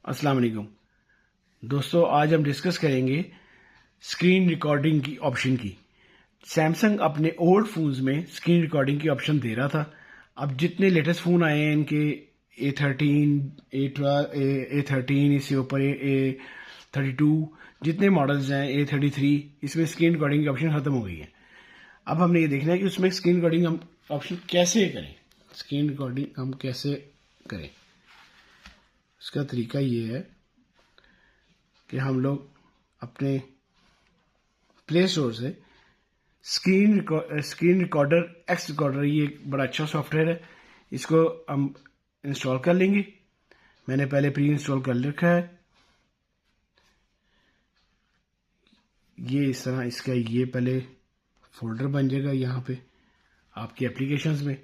अस्सलाम वालेकुम दोस्तों, आज हम डिस्कस करेंगे स्क्रीन रिकॉर्डिंग की ऑप्शन की। सैमसंग अपने ओल्ड फ़ोन्स में स्क्रीन रिकॉर्डिंग की ऑप्शन दे रहा था। अब जितने लेटेस्ट फ़ोन आए हैं इनके A13, A13, इससे ऊपर A32, जितने मॉडल्स हैं A33, इसमें स्क्रीन रिकॉर्डिंग की ऑप्शन ख़त्म हो गई है। अब हमने ये देखना है कि उसमें स्क्रीन रिकॉर्डिंग हम ऑप्शन कैसे करें। स्क्रीन रिकॉर्डिंग हम कैसे करें, इसका तरीका ये है कि हम लोग अपने प्ले स्टोर से स्क्रीन रिकॉर्डर एक्स रिकॉर्डर, ये एक बड़ा अच्छा सॉफ्टवेयर है, इसको हम इंस्टॉल कर लेंगे। मैंने पहले प्री इंस्टॉल कर रखा है। ये इस तरह इसका ये पहले फोल्डर बन जाएगा यहाँ पे आपकी एप्लीकेशंस में।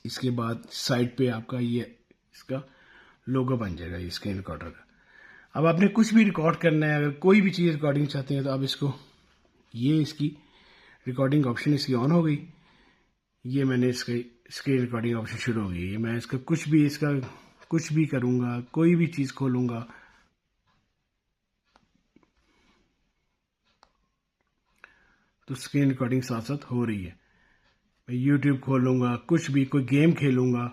इसके बाद साइड पे आपका ये इसका लोगो बन जाएगा ये स्क्रीन रिकॉर्डर का। अब आपने कुछ भी रिकॉर्ड करना है, अगर कोई भी चीज़ रिकॉर्डिंग चाहते हैं तो आप इसको, ये इसकी रिकॉर्डिंग ऑप्शन इसकी ऑन हो गई। ये मैंने इसका स्क्रीन रिकॉर्डिंग ऑप्शन शुरू हो गई। ये मैं इसका कुछ भी करूँगा, कोई भी चीज़ खोलूँगा तो स्क्रीन रिकॉर्डिंग साथ साथ हो रही है। मैं यूट्यूब खोलूँगा, कुछ भी कोई गेम खेलूँगा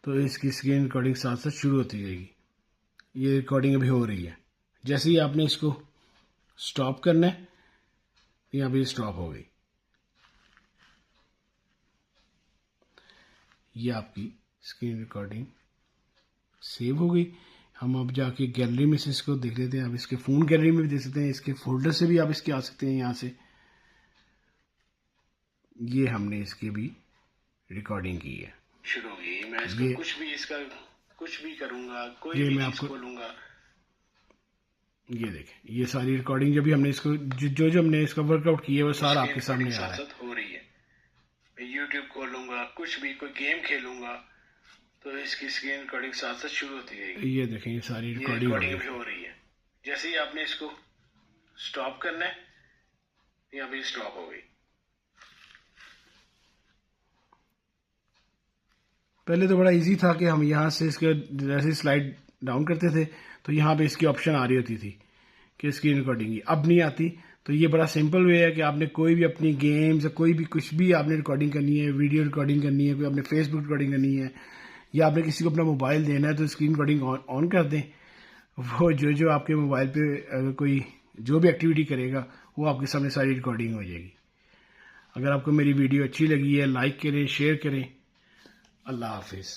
तो इसकी स्क्रीन रिकॉर्डिंग साथ साथ शुरू होती रहेगी। ये रिकॉर्डिंग अभी हो रही है। जैसे ही आपने इसको स्टॉप करना है, यहाँ पे स्टॉप हो गई। ये आपकी स्क्रीन रिकॉर्डिंग सेव हो गई। हम अब जाके गैलरी में से इसको देख लेते हैं। आप इसके फ़ोन गैलरी में भी देख सकते हैं, इसके फोल्डर से भी आप इसके आ सकते हैं। यहाँ से ये हमने इसकी भी रिकॉर्डिंग की है, शुरू हो गई। मैं इसको कुछ भी करूँगा, कोई भी चीज़ खोलूँगा। ये देखें, ये सारी रिकॉर्डिंग जो भी हमने इसको जो हमने इसका वर्कआउट किया है वो सारा आपके सामने आ रहा है। हो रही है। मैं यूट्यूब खोलूँगा, कुछ भी कोई गेम खेलूँगा तो इसकी स्क्रीन रिकॉर्डिंग साथ साथ शुरू होती है। ये देखें, ये सारी रिकॉर्डिंग भी हो रही है। जैसे ही आपने इसको स्टॉप करना है, यहाँ पे स्टॉप हो गई। पहले तो बड़ा इजी था कि हम यहाँ से इसके जैसे स्लाइड डाउन करते थे तो यहाँ पे इसकी ऑप्शन आ रही होती थी कि स्क्रीन रिकॉर्डिंग की। अब नहीं आती। तो ये बड़ा सिंपल वे है कि आपने कोई भी अपनी गेम्स, कोई भी कुछ भी आपने रिकॉर्डिंग करनी है, वीडियो रिकॉर्डिंग करनी है, कोई आपने फेसबुक रिकॉर्डिंग करनी है, या आपने किसी को अपना मोबाइल देना है तो स्क्रीन रिकॉर्डिंग ऑन कर दें। वो जो आपके मोबाइल पे अगर कोई जो भी एक्टिविटी करेगा वो आपके सामने सारी रिकॉर्डिंग हो जाएगी। अगर आपको मेरी वीडियो अच्छी लगी है, लाइक करें, शेयर करें। अल्लाह हाफिज़।